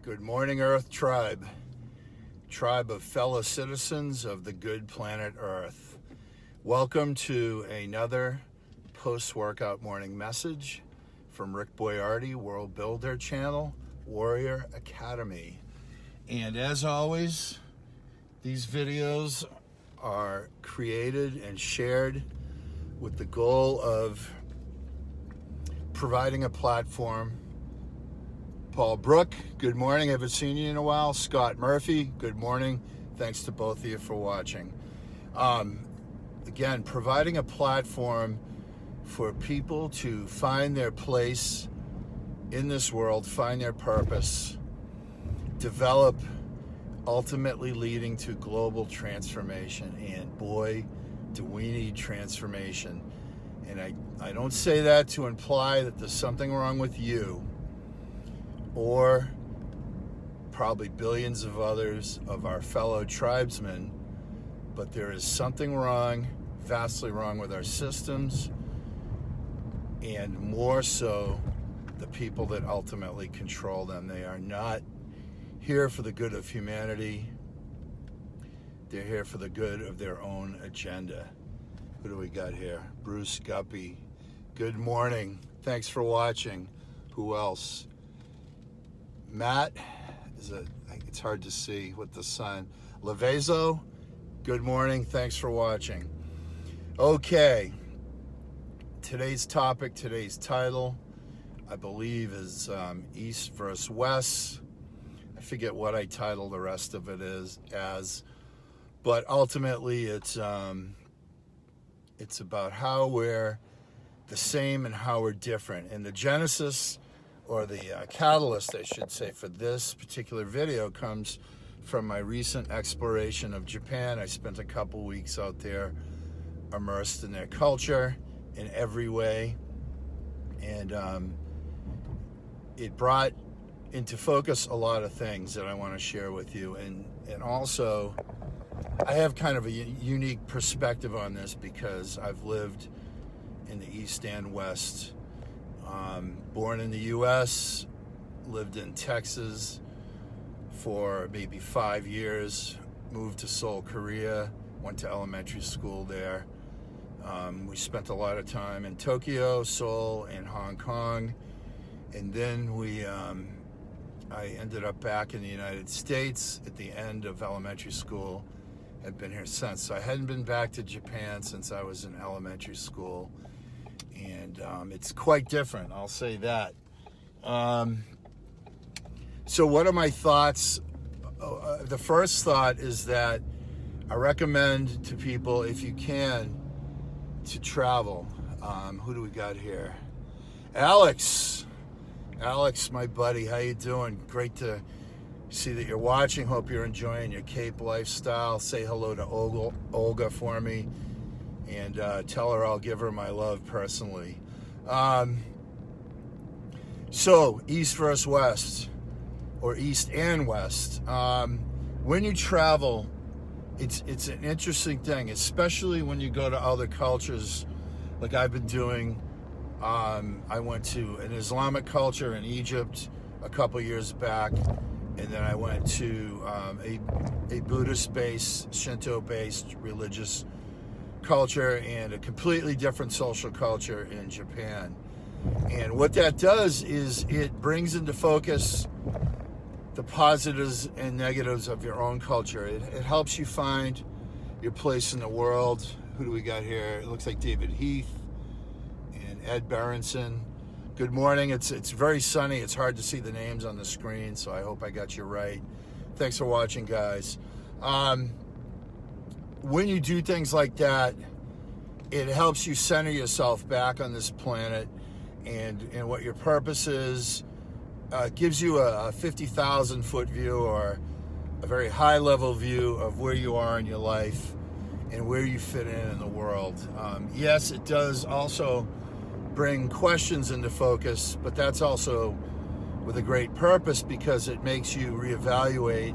Good morning, Earth Tribe. Tribe of fellow citizens of the good planet Earth. Welcome to another post-workout morning message from Rick Boiardi, World Builder Channel, Warrior Academy. And as always, these videos are created and shared with the goal of providing a platform. Paul Brook, good morning. Haven't seen you in a while. Scott Murphy, good morning. Thanks to both of you for watching. Again, providing a platform for people to find their place in this world, find their purpose, develop, ultimately leading to global transformation. And boy, do we need transformation. And I don't say that to imply that there's something wrong with you or probably billions of others of our fellow tribesmen, but there is something wrong, vastly wrong with our systems, and more so the people that ultimately control them. They are not here for the good of humanity. They're here for the good of their own agenda. Who do we got here? Bruce Guppy. Good morning. Thanks for watching. Who else? Matt, it's hard to see with the sun. Levezo, good morning. Thanks for watching. Okay, today's topic, today's title, I believe is East versus West. I forget what I titled the rest of it as, but ultimately it's about how we're the same and how we're different. And the genesis, or the catalyst, I should say, for this particular video comes from my recent exploration of Japan. I spent a couple weeks out there immersed in their culture in every way. And it brought into focus a lot of things that I want to share with you. And also, I have kind of a unique perspective on this because I've lived in the East and West. Born in the U.S., lived in Texas for maybe 5 years, moved to Seoul, Korea, went to elementary school there. We spent a lot of time in Tokyo, Seoul, and Hong Kong. And then I ended up back in the United States at the end of elementary school. I've been here since. So I hadn't been back to Japan since I was in elementary school. And it's quite different, I'll say that. So what are my thoughts? The first thought is that I recommend to people, if you can, to travel. Who do we got here? Alex, my buddy, how you doing? Great to see that you're watching. Hope you're enjoying your Cape lifestyle. Say hello to Olga for me. And tell her I'll give her my love personally. So, East versus West, or East and West. When you travel, it's an interesting thing, especially when you go to other cultures, like I've been doing. I went to an Islamic culture in Egypt a couple years back, and then I went to a Buddhist-based, Shinto-based religious culture and a completely different social culture in Japan. And what that does is it brings into focus the positives and negatives of your own culture. It helps you find your place in the world. Who do we got here? It looks like David Heath and Ed Berenson. Good morning. It's very sunny. It's hard to see the names on the screen, so I hope I got you right. Thanks for watching, guys. When you do things like that, it helps you center yourself back on this planet and what your purpose is. Gives you a 50,000 foot view or a very high level view of where you are in your life and where you fit in the world. Yes, it does also bring questions into focus, but that's also with a great purpose because it makes you reevaluate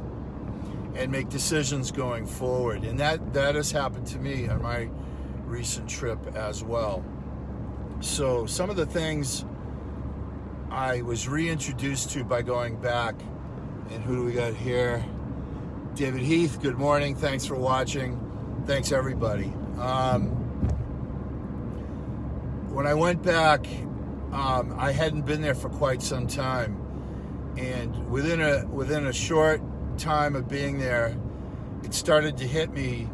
and make decisions going forward. And that has happened to me on my recent trip as well. So some of the things I was reintroduced to by going back And who do we got here? David Heath, good morning. Thanks for watching. Thanks, everybody. When I went back, I hadn't been there for quite some time. And within a short time of being there, it started to hit me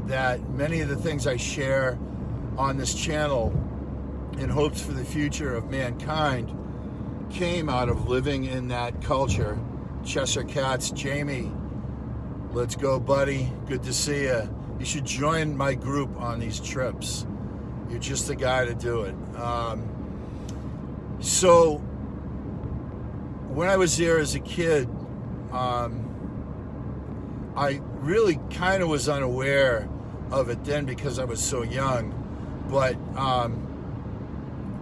that many of the things I share on this channel in hopes for the future of mankind came out of living in that culture. Cheshire Cats, Jamie, let's go, buddy. Good to see you. You should join my group on these trips. You're just the guy to do it. So when I was there as a kid, I really kind of was unaware of it then because I was so young, but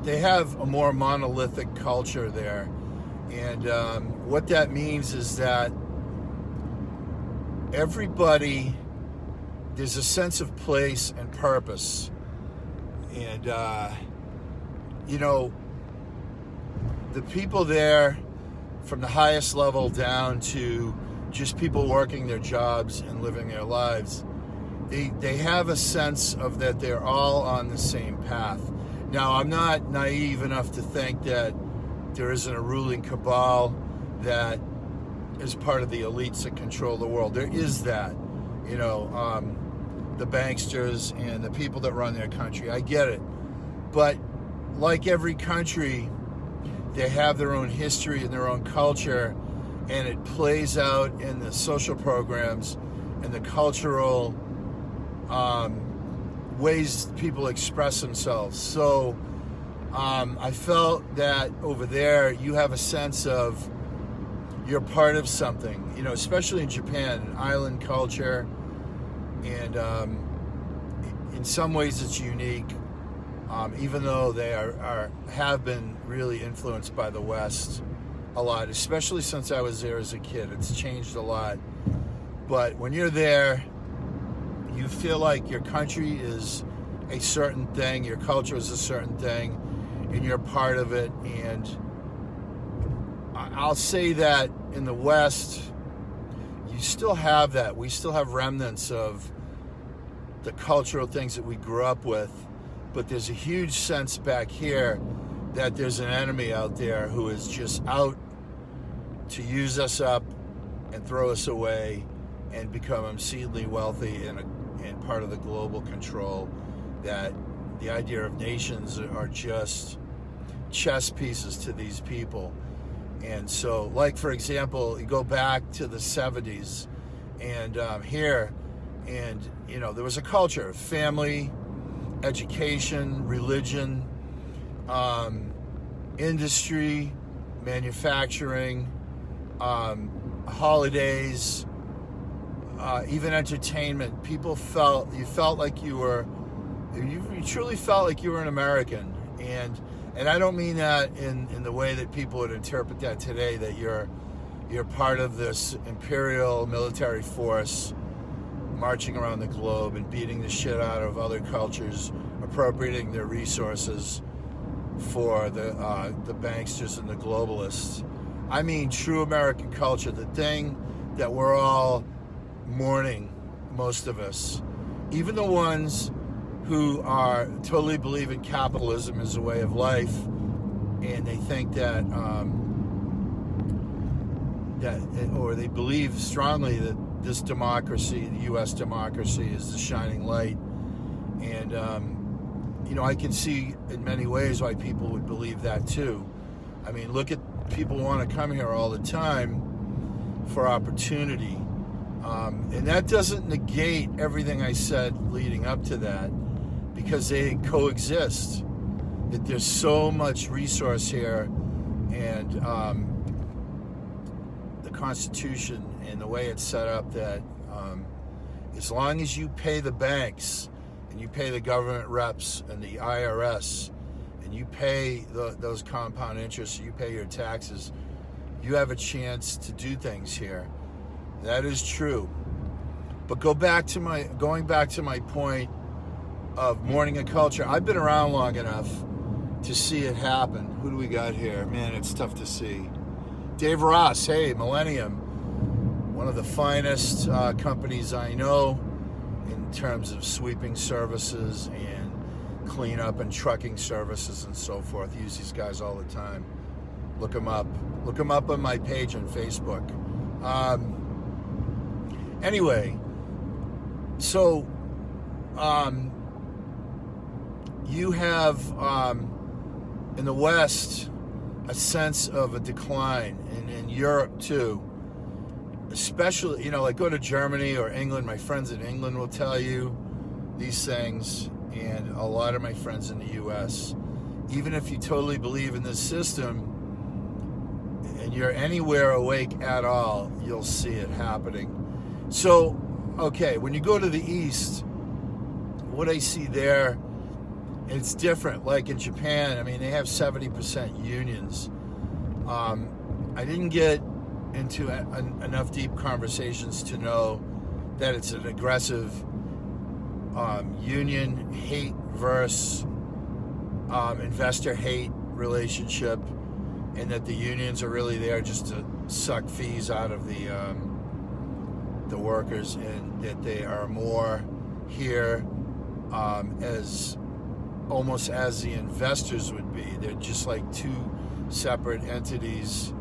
they have a more monolithic culture there. And what that means is that everybody, there's a sense of place and purpose. And, you know, the people there, from the highest level down to just people working their jobs and living their lives, they have a sense of that they're all on the same path. Now, I'm not naive enough to think that there isn't a ruling cabal that is part of the elites that control the world. There is that, you know, the banksters and the people that run their country. I get it. But like every country, they have their own history and their own culture, and it plays out in the social programs and the cultural ways people express themselves. So I felt that over there you have a sense of you're part of something, you know, especially in Japan, an island culture, and in some ways it's unique, even though they have been really influenced by the West a lot, especially since I was there as a kid. It's changed a lot. But when you're there, you feel like your country is a certain thing, your culture is a certain thing, and you're part of it. And I'll say that in the West, you still have that. We still have remnants of the cultural things that we grew up with, but there's a huge sense back here that there's an enemy out there who is just out to use us up and throw us away and become exceedingly wealthy and part of the global control, that the idea of nations are just chess pieces to these people. And so, like, for example, you go back to the 70s and here, and, you know, there was a culture of family, education, religion, industry, manufacturing, holidays, even entertainment. People you felt like you truly felt like you were an American. And I don't mean that in the way that people would interpret that today, that you're part of this imperial military force marching around the globe and beating the shit out of other cultures, appropriating their resources for the banksters and the globalists. I mean true American culture, the thing that we're all mourning, most of us, even the ones who are totally believe in capitalism as a way of life, and they think that or they believe strongly that this democracy, the U.S. democracy, is the shining light. And you know, I can see in many ways why people would believe that too. I mean, look at people want to come here all the time for opportunity. And that doesn't negate everything I said leading up to that, because they coexist. That there's so much resource here, and the Constitution and the way it's set up, that as long as you pay the banks and you pay the government reps and the IRS and you pay those compound interests, you pay your taxes, you have a chance to do things here. That is true. But going back to my point of mourning a culture, I've been around long enough to see it happen. Who do we got here? Man, it's tough to see. Dave Ross, hey, Millennium, one of the finest companies I know in terms of sweeping services and cleanup and trucking services and so forth. Use these guys all the time. Look them up. Look them up on my page on Facebook. Anyway, so you have in the West a sense of a decline, and in Europe too. Especially, like go to Germany or England. My friends in England will tell you these things, and a lot of my friends in the U.S. Even if you totally believe in this system and you're anywhere awake at all, you'll see it happening. So, okay, when you go to the East, what I see there, it's different. Like in Japan, I mean, they have 70% unions. I didn't get into enough deep conversations to know that it's an aggressive union hate versus investor hate relationship, and that the unions are really there just to suck fees out of the workers, and that they are more here as almost as the investors would be. They're just like two separate entities,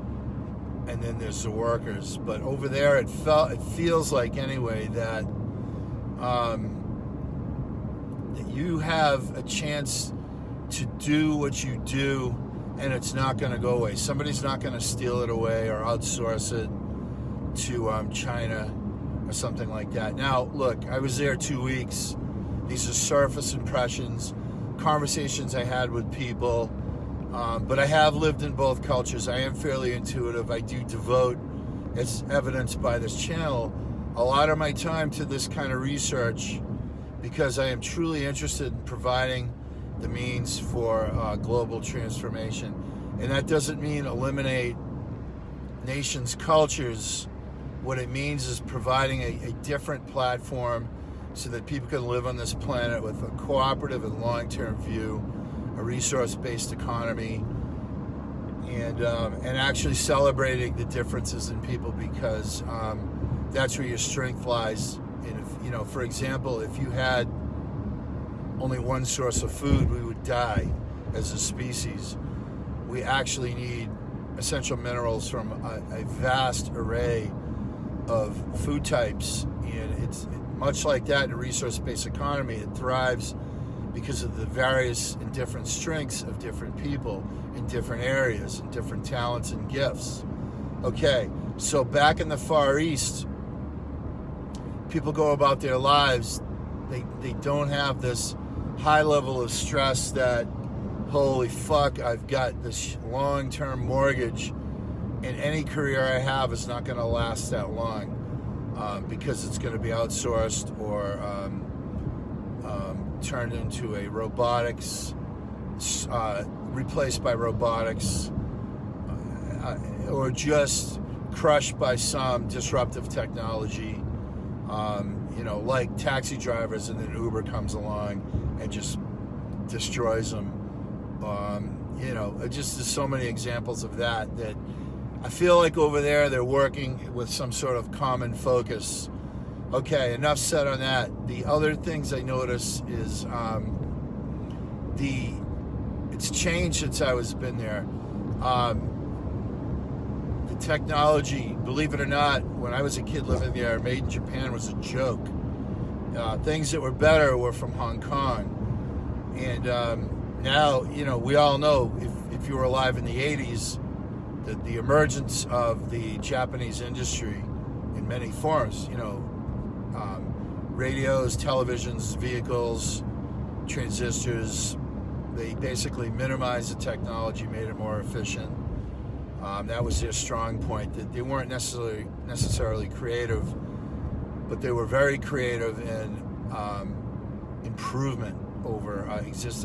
and then there's the workers. But over there, it feels like anyway that that you have a chance to do what you do, and it's not going to go away. Somebody's not going to steal it away or outsource it to China or something like that. Now, look, I was there 2 weeks. These are surface impressions, conversations I had with people, but I have lived in both cultures. I am fairly intuitive. I do devote, as evidenced by this channel, a lot of my time to this kind of research because I am truly interested in providing the means for global transformation. And that doesn't mean eliminate nations' cultures. What it means is providing a different platform so that people can live on this planet with a cooperative and long-term view, a resource-based economy, and actually celebrating the differences in people, because that's where your strength lies. And if, for example, if you had only one source of food, we would die as a species. We actually need essential minerals from a vast array of food types, and it's much like that in a resource-based economy. It thrives because of the various and different strengths of different people in different areas and different talents and gifts. Okay, so back in the Far East, people go about their lives. They don't have this high level of stress that, holy fuck, I've got this long-term mortgage and any career I have is not going to last that long because it's going to be outsourced or turned into a robotics, replaced by robotics, or just crushed by some disruptive technology, like taxi drivers, and then Uber comes along and just destroys them. Just there's so many examples of that I feel like over there they're working with some sort of common focus. Okay, enough said on that. The other things I notice is it's changed since I was been there. The technology, believe it or not, when I was a kid living there, made in Japan was a joke. Things that were better were from Hong Kong. And now, we all know, if you were alive in the 80s, that the emergence of the Japanese industry in many forms, radios, televisions, vehicles, transistors, they basically minimized the technology, made it more efficient. That was their strong point, that they weren't necessarily creative, but they were very creative in improvement over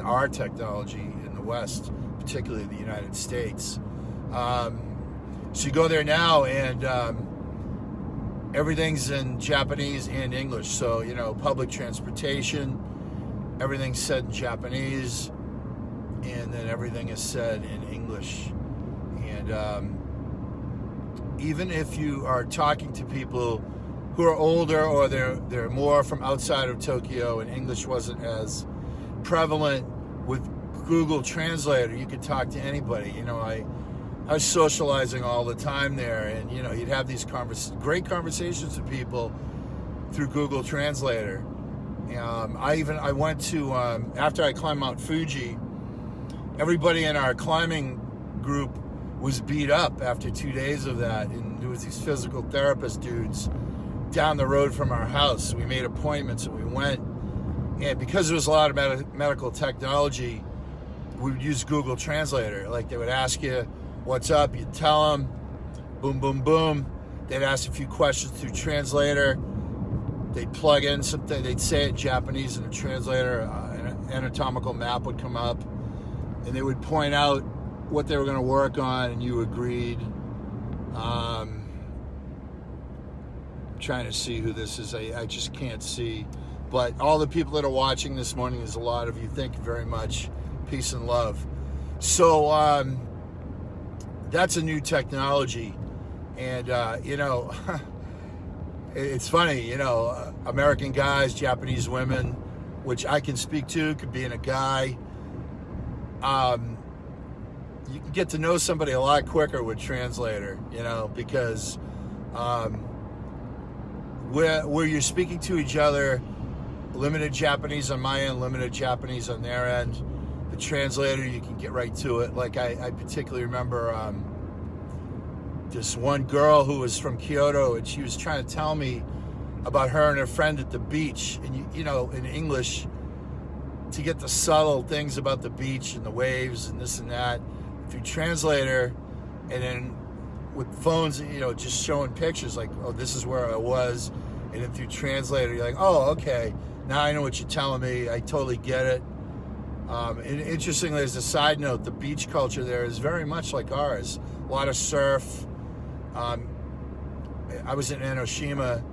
our technology in the West, particularly the United States. So you go there now, and everything's in Japanese and English. So, public transportation, everything's said in Japanese, and then everything is said in English. And even if you are talking to people who are older or they're more from outside of Tokyo and English wasn't as prevalent, with Google Translator you could talk to anybody. I was socializing all the time there, and you'd have these great conversations with people through Google Translator. I went to after I climbed Mount Fuji, everybody in our climbing group was beat up after 2 days of that, and there was these physical therapist dudes down the road from our house. We made appointments and we went, and because there was a lot of medical technology, we would use Google Translator. Like, they would ask you what's up, you'd tell them, boom, boom, boom. They'd ask a few questions through Translator. They'd plug in something, they'd say it in Japanese in the translator, an anatomical map would come up, and they would point out what they were going to work on, and you agreed. I'm trying to see who this is. I just can't see. But all the people that are watching this morning, there's a lot of you. Thank you very much. Peace and love. So that's a new technology. And, it's funny, American guys, Japanese women, which I can speak to, could be in a guy. You can get to know somebody a lot quicker with Translator, because where you're speaking to each other, limited Japanese on my end, limited Japanese on their end. The translator, you can get right to it. Like, I particularly remember this one girl who was from Kyoto, and she was trying to tell me about her and her friend at the beach. And in English, to get the subtle things about the beach and the waves and this and that, through Translator, and then with phones, just showing pictures like, oh, this is where I was, and then through Translator, you're like, oh, okay, now I know what you're telling me. I totally get it. And interestingly, as a side note, the beach culture there is very much like ours. A lot of surf. I was in Enoshima.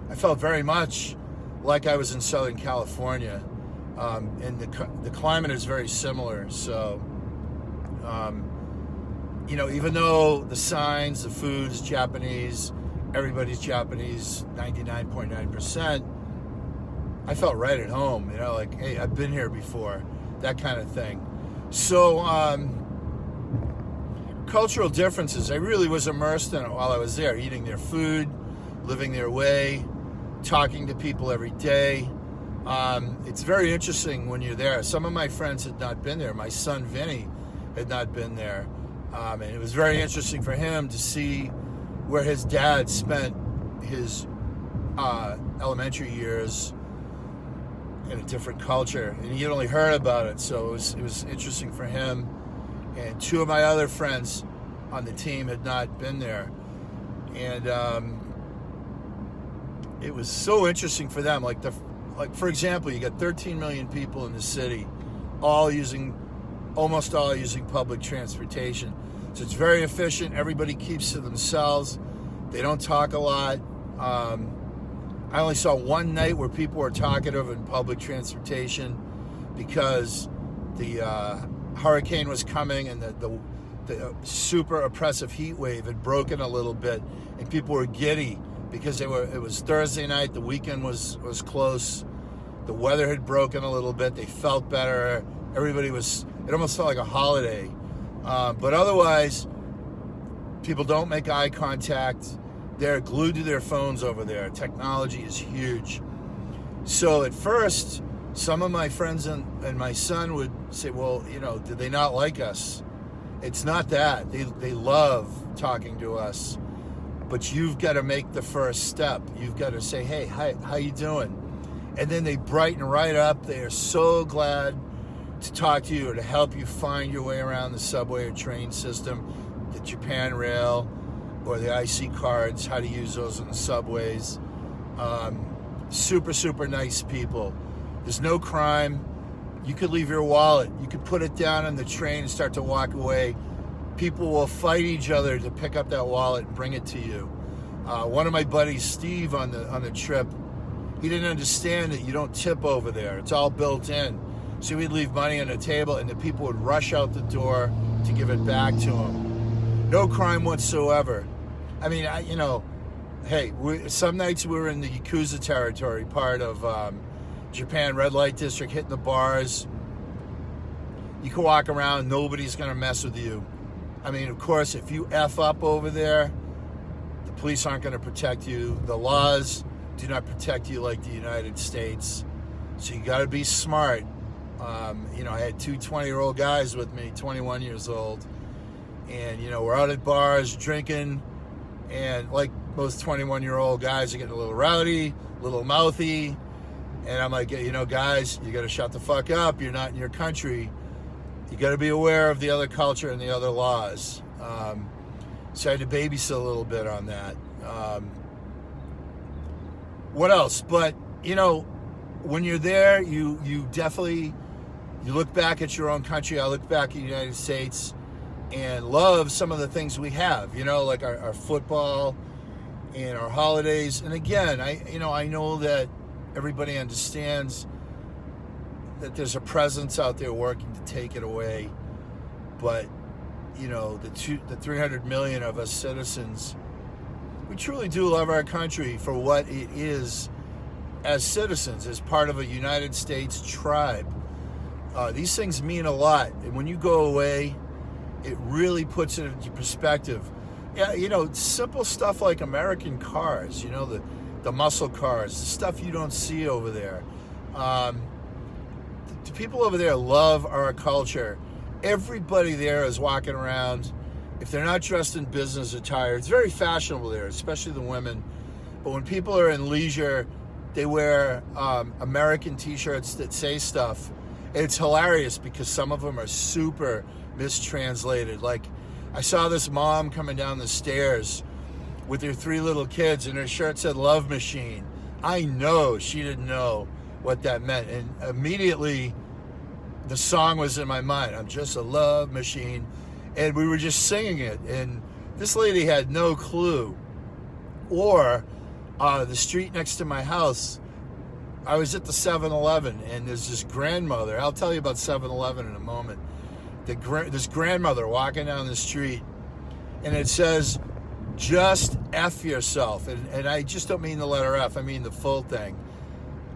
I felt very much like I was in Southern California, and the climate is very similar. So, even though the signs, the food is Japanese, everybody's Japanese, 99.9%, I felt right at home. Like, hey, I've been here before, that kind of thing. So, cultural differences, I really was immersed in it while I was there, eating their food, living their way, talking to people every day. It's very interesting when you're there. Some of my friends had not been there. My son Vinny had not been there, and it was very interesting for him to see where his dad spent his elementary years in a different culture, and he had only heard about it, so it was interesting for him. And two of my other friends on the team had not been there. And it was so interesting for them. Like, for example, you got 13 million people in the city, almost all using public transportation. So it's very efficient. Everybody keeps to themselves. They don't talk a lot. I only saw one night where people were talkative in public transportation because the hurricane was coming, and the super oppressive heat wave had broken a little bit, and people were giddy because it was Thursday night, the weekend was close, the weather had broken a little bit, they felt better, it almost felt like a holiday. But otherwise, people don't make eye contact. They're glued to their phones over there. Technology is huge. So at first, some of my friends and my son would say, well, did they not like us? It's not that. They love talking to us. But you've got to make the first step. You've got to say, hey, hi, how you doing? And then they brighten right up. They are so glad to talk to you or to help you find your way around the subway or train system, the Japan Rail or the IC cards, how to use those in the subways. Super, super nice people. There's no crime. You could leave your wallet. You could put it down on the train and start to walk away. People will fight each other to pick up that wallet and bring it to you. One of my buddies, Steve, on the trip, he didn't understand that you don't tip over there. It's all built in. So we'd leave money on the table, and the people would rush out the door to give it back to him. No crime whatsoever. I mean, hey, some nights we were in the Yakuza territory, part of Japan, red light district, hitting the bars. You can walk around, nobody's going to mess with you. I mean, of course, if you F up over there, the police aren't going to protect you. The laws do not protect you like the United States. So you got to be smart. I had two 20-year-old guys with me, 21 years old. And, we're out at bars drinking. And like most 21-year-old guys are getting a little rowdy, a little mouthy. And I'm like, guys, you got to shut the fuck up. You're not in your country. You got to be aware of the other culture and the other laws. So I had to babysit a little bit on that. What else? But, when you're there, you definitely, you look back at your own country. I look back at the United States and love some of the things we have, like our football and our holidays. And again, I know that everybody understands that there's a presence out there working to take it away, but the 300 million of us citizens, we truly do love our country for what it is as citizens, as part of a United States tribe. These things mean a lot, and when you go away, it really puts it into perspective. Yeah, simple stuff like American cars, the muscle cars, the stuff you don't see over there. The people over there love our culture. Everybody there is walking around. If they're not dressed in business attire, it's very fashionable there, especially the women. But when people are in leisure, they wear American t-shirts that say stuff. And it's hilarious because some of them are super mistranslated. Like, I saw this mom coming down the stairs with her 3 little kids, and her shirt said "Love Machine." I know she didn't know what that meant, and immediately the song was in my mind. I'm just a love machine. And we were just singing it, and this lady had no clue. Or the street next to my house, I was at the 7-Eleven, and there's this grandmother. I'll tell you about 7-Eleven in a moment. This grandmother walking down the street, and it says, "Just F yourself." And I just don't mean the letter F, I mean the full thing.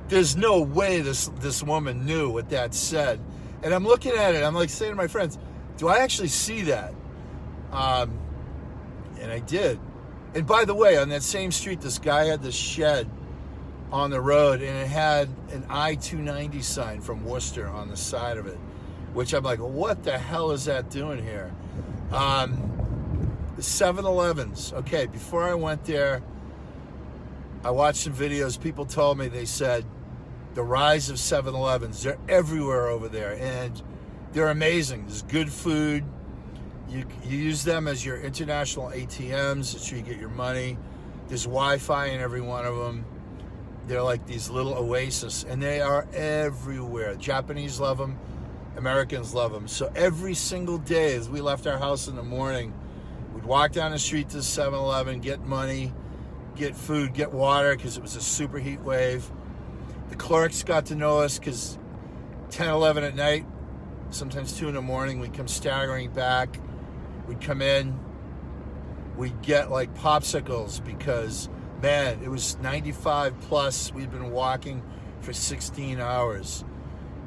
There's no way this woman knew what that said. And I'm looking at it, I'm like saying to my friends, do I actually see that? And I did. And by the way, on that same street, this guy had this shed on the road, and it had an I-290 sign from Worcester on the side of it, which I'm like, what the hell is that doing here? The 7-Elevens. Okay, before I went there, I watched some videos. People told me, they said, the rise of 7-Elevens. They're everywhere over there, and they're amazing. There's good food. You use them as your international ATMs. That's where you get your money. There's Wi-Fi in every one of them. They're like these little oases, and they are everywhere. Japanese love them. Americans love them. So every single day as we left our house in the morning, we'd walk down the street to the 7-Eleven, get money, get food, get water, because it was a super heat wave. The clerks got to know us because 10, 11 at night, sometimes 2 in the morning, we'd come staggering back. We'd come in, we'd get like popsicles because, man, it was 95 plus. We'd been walking for 16 hours.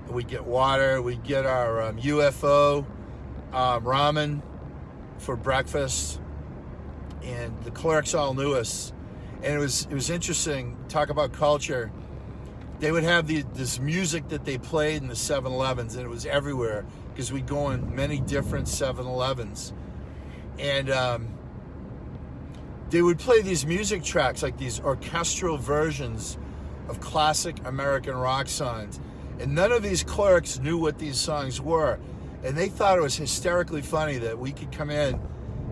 We'd get water, we'd get our UFO ramen for breakfast, and the clerks all knew us. And it was interesting, talk about culture. They would have this music that they played in the 7-Elevens, and it was everywhere because we'd go in many different 7-Elevens. And they would play these music tracks, like these orchestral versions of classic American rock songs. And none of these clerks knew what these songs were. And they thought it was hysterically funny that we could come in,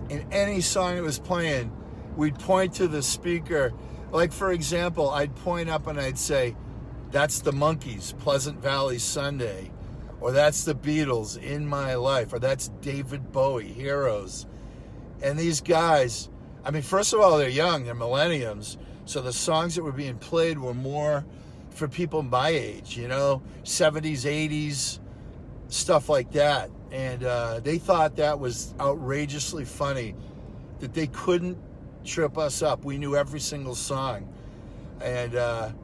and any song that was playing, we'd point to the speaker. Like, for example, I'd point up and I'd say, "That's the Monkees, Pleasant Valley Sunday," or "That's the Beatles, In My Life," or "That's David Bowie, Heroes." And these guys, I mean, first of all, they're young, they're millenniums, so the songs that were being played were more for people my age, 70s, 80s, stuff like that. And they thought that was outrageously funny, that they couldn't trip us up. We knew every single song. And the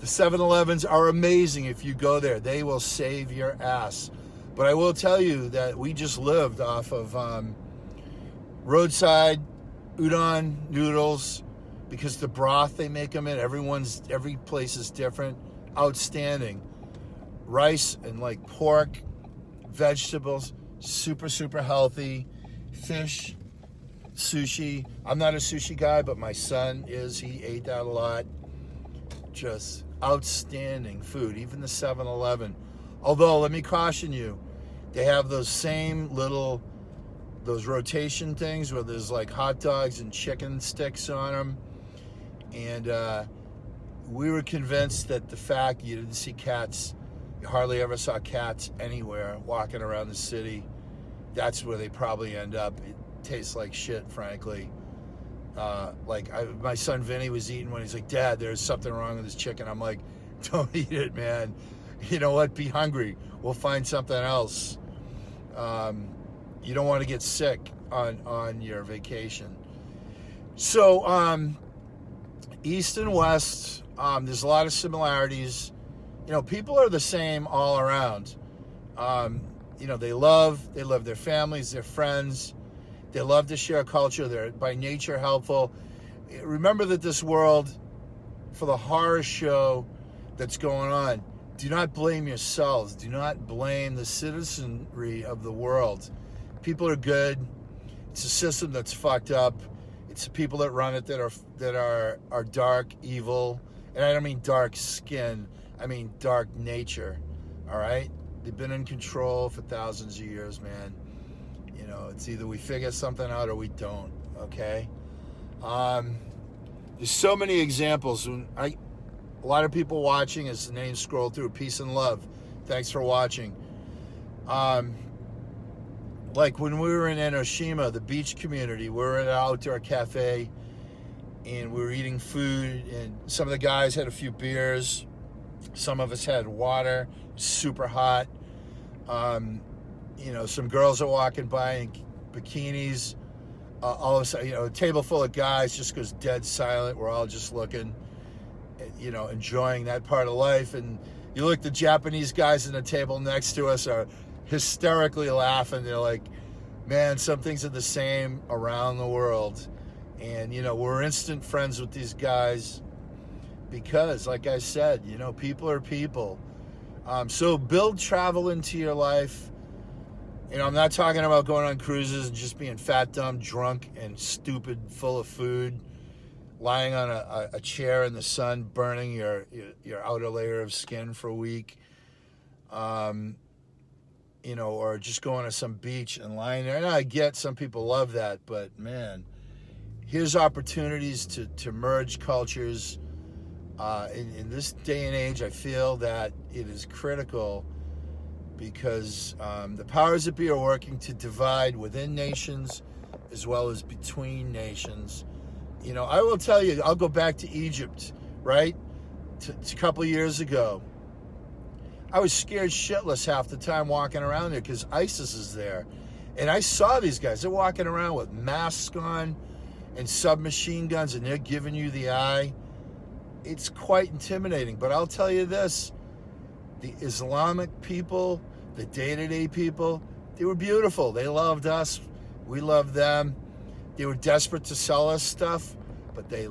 7-Elevens are amazing if you go there. They will save your ass. But I will tell you that we just lived off of roadside udon noodles, because the broth they make them in, every place is different. Outstanding. Rice and like pork, vegetables, super, super healthy. Fish, sushi. I'm not a sushi guy, but my son is. He ate that a lot. Just outstanding food. Even the 7-Eleven. Although, let me caution you, they have those rotation things where there's like hot dogs and chicken sticks on them. And we were convinced that the fact you didn't see cats, you hardly ever saw cats anywhere walking around the city, that's where they probably end up. It tastes like shit, frankly. My son Vinny was eating one. He's like, Dad, there's something wrong with this chicken. I'm like, don't eat it, man. You know what? Be hungry. We'll find something else. You don't want to get sick on your vacation. So, East and West, there's a lot of similarities. You know, people are the same all around. You know, they love their families, their friends. They love to share culture. They're by nature helpful. Remember that this world, for the horror show that's going on, do not blame yourselves. Do not blame the citizenry of the world. People are good. It's a system that's fucked up. It's the people that run it that are dark, evil. And I don't mean dark skin. I mean dark nature. All right? They've been in control for thousands of years, man. You know, it's either we figure something out or we don't, okay? There's so many examples. A lot of people watching as the names scroll through. Peace and love. Thanks for watching. Like when we were in Enoshima, the beach community, we were at an outdoor cafe and we were eating food, and some of the guys had a few beers. Some of us had water, super hot. You know, some girls are walking by in bikinis. All of a sudden, you know, a table full of guys just goes dead silent. We're all just looking, you know, enjoying that part of life. And you look, the Japanese guys in the table next to us are hysterically laughing. They're like, man, some things are the same around the world. And, you know, we're instant friends with these guys because, like I said, you know, people are people. So build travel into your life. You know, I'm not talking about going on cruises and just being fat, dumb, drunk, and stupid, full of food, lying on a chair in the sun, burning your outer layer of skin for a week. You know, or just going to some beach and lying there. And I get some people love that, but man, here's opportunities to merge cultures. In this day and age, I feel that it is critical because the powers that be are working to divide within nations as well as between nations. You know, I will tell you, I'll go back to Egypt, right? A couple of years ago. I was scared shitless half the time walking around there because ISIS is there. And I saw these guys. They're walking around with masks on and submachine guns, and they're giving you the eye. It's quite intimidating. But I'll tell you this. The Islamic people, the day-to-day people, they were beautiful. They loved us. We loved them. They were desperate to sell us stuff, but they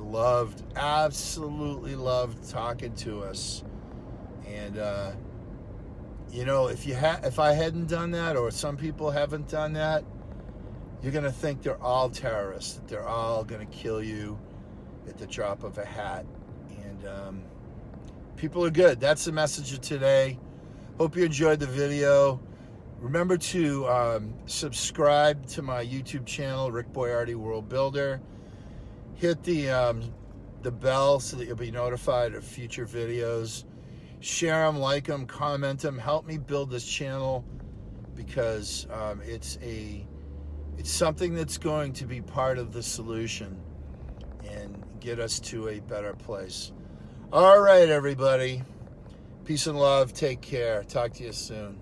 absolutely loved talking to us. And, you know, if I hadn't done that, or some people haven't done that, you're going to think they're all terrorists, that they're all going to kill you at the drop of a hat. And people are good. That's the message of today. Hope you enjoyed the video. Remember to subscribe to my YouTube channel, Rick Boiardi World Builder. Hit the bell so that you'll be notified of future videos. Share them, like them, comment them. Help me build this channel because it's something that's going to be part of the solution and get us to a better place. All right, everybody. Peace and love. Take care. Talk to you soon.